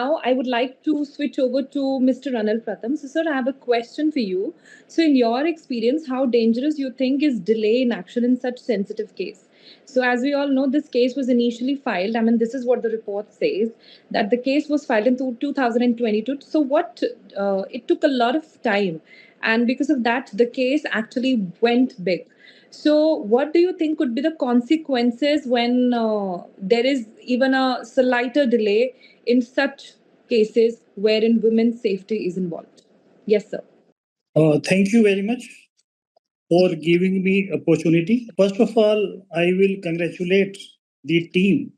I would like to switch over to Mr. Anil Pratham. So, sir, I have a question for you. So, in your experience, how dangerous you think is delay in action in such sensitive case? So, as we all know, this case was initially filed. I mean, this is what the report says, that the case was filed in 2022. So, what it took a lot of time, and because of that, the case actually went big. So, what do you think could be the consequences when there is even a slighter delay in such cases wherein women's safety is involved? Yes, sir. Thank you very much for giving me opportunity. First of all, I will congratulate the team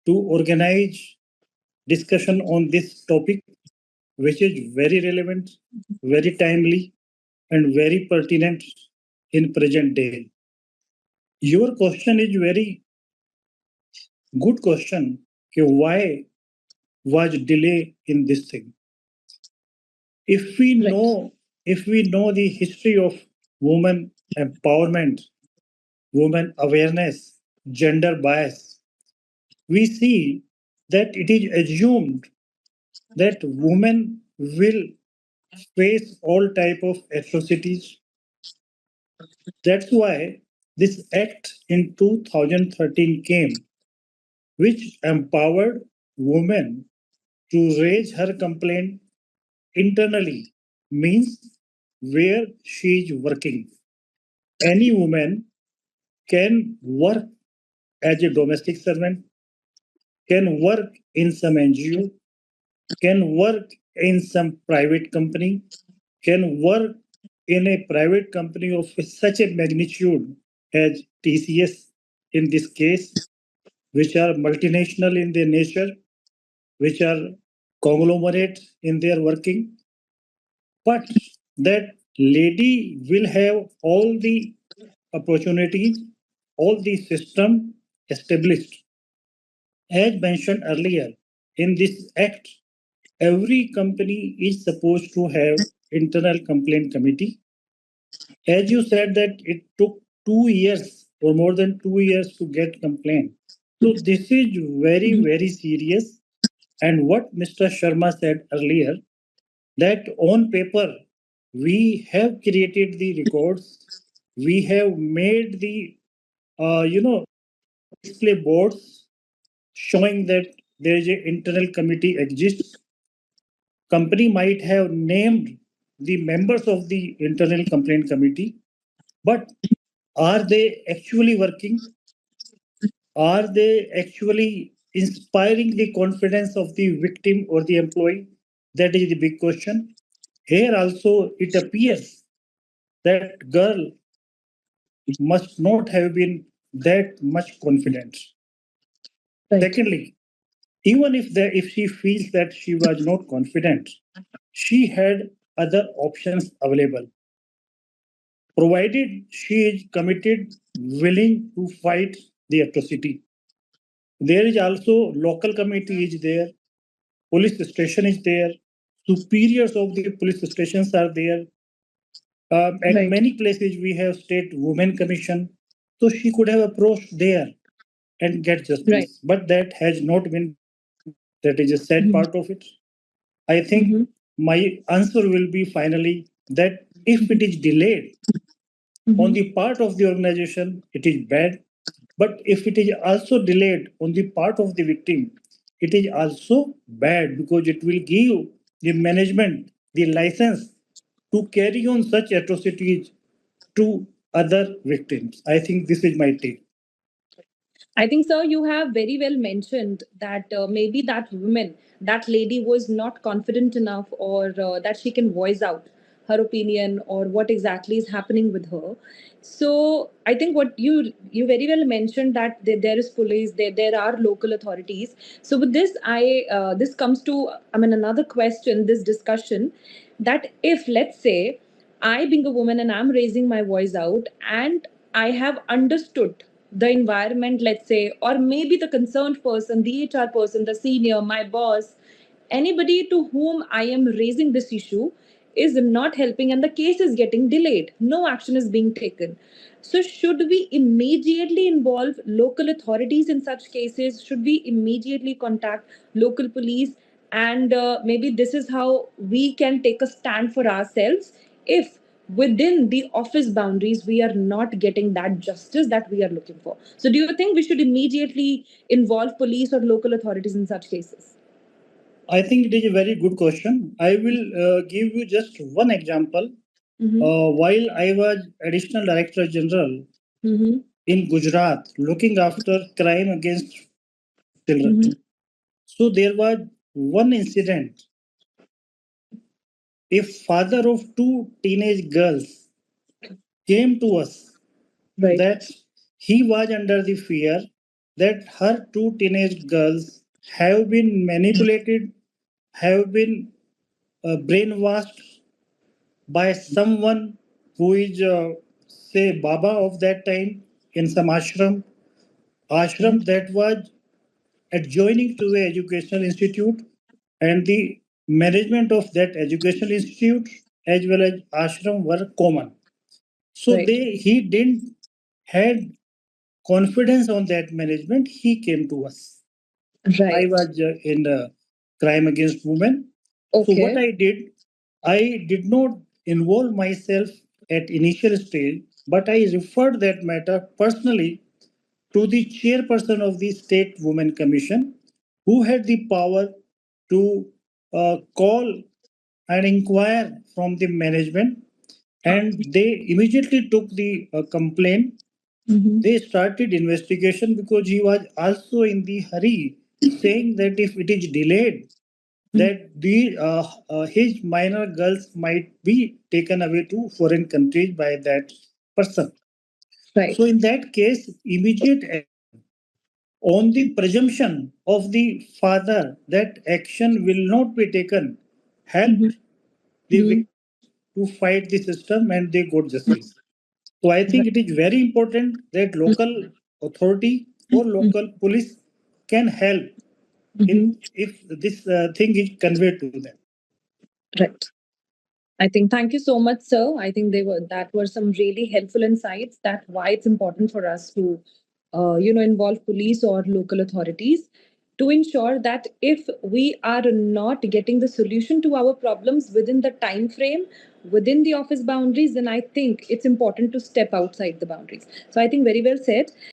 to organize discussion on this topic, which is very relevant, very timely, and very pertinent in present day. Your question is very good question. Okay, why was delay in this thing? If we Right. know, if we know the history of women empowerment, women awareness, gender bias, we see that it is assumed that women will face all type of atrocities. That's why this act in 2013 came, which empowered women to raise her complaint internally, means where she is working. Any woman can work as a domestic servant, can work in some NGO, can work in some private company, can work in a private company of such a magnitude as TCS in this case, which are multinational in their nature, which are conglomerate in their working. But that lady will have all the opportunities, all the system established. As mentioned earlier, in this act, every company is supposed to have internal complaint committee. As you said that it took 2 years or more than 2 years to get complaint. So this is very, Mhm. very serious. And what Mr. Sharma said earlier, that on paper, we have created the records, we have made the, display boards showing that there is an internal committee exists. Company might have named the members of the internal complaint committee, but are they actually working? Are they actually inspiring the confidence of the victim or the employee? That is the big question. Here also, it appears that girl must not have been that much confident. Right. Secondly, even if she feels that she was not confident, she had other options available, provided she is committed, willing to fight the atrocity. There is also local committee is there, police station is there, superiors of the police stations are there. At Right. many places we have state women commission, so she could have approached there and get Right. justice. But that has not been done. That is a sad Mhm. part of it. I think Mhm. my answer will be finally that if it is delayed on Mhm. the part of the organization, it is bad. But if it is also delayed on the part of the victim, it is also bad because it will give the management the license to carry on such atrocities to other victims. I think this is my take. I think, sir, you have very well mentioned that maybe that woman, that lady was not confident enough, or that she can voice out her opinion or what exactly is happening with her. So I think what you very well mentioned that there is police, there are local authorities. So with this, I this comes to, I mean, another question. This discussion, that if, let's say, I being a woman and I'm raising my voice out, and I have understood the environment, let's say, or maybe the concerned person, the HR person, the senior, my boss, anybody to whom I am raising this issue is not helping and the case is getting delayed. No action is being taken. So, should we immediately involve local authorities in such cases? Should we immediately contact local police? And maybe this is how we can take a stand for ourselves if within the office boundaries we are not getting that justice that we are looking for. So do you think we should immediately involve police or local authorities in such cases? I think it is a very good question. I will give you just one example. Mm-hmm. While I was Additional Director General Mm-hmm. in Gujarat, looking after crime against children, Mm-hmm. so there was one incident. A father of two teenage girls came to us Right. that he was under the fear that her two teenage girls have been manipulated, have been brainwashed by someone who is, say, Baba of that time in some ashram that was adjoining to the educational institute, and the management of that educational institute as well as ashram were common. So Right. they he didn't had confidence on that management. He came to us. I Right. was in crime against women. So what Okay. I did, I did not involve myself at initial stage, but I referred that matter personally to the chairperson of the State Women Commission, who had the power to call and inquire from the management, and they immediately took the complaint. Mm-hmm. They started investigation because he was also in the hurry, saying that if it is delayed, that the his minor girls might be taken away to foreign countries by that person. Right. So in that case, immediate on the presumption of the father that action will not be taken Mm-hmm. helped the victim to fight the system and they got justice. So I think it is very important that local authority or local police can help Mm-hmm. in if this thing is conveyed to them. Right. I think thank you so much, sir. I think they were that were some really helpful insights that why it's important for us to, involve police or local authorities to ensure that if we are not getting the solution to our problems within the time frame, within the office boundaries, then I think it's important to step outside the boundaries. So I think very well said.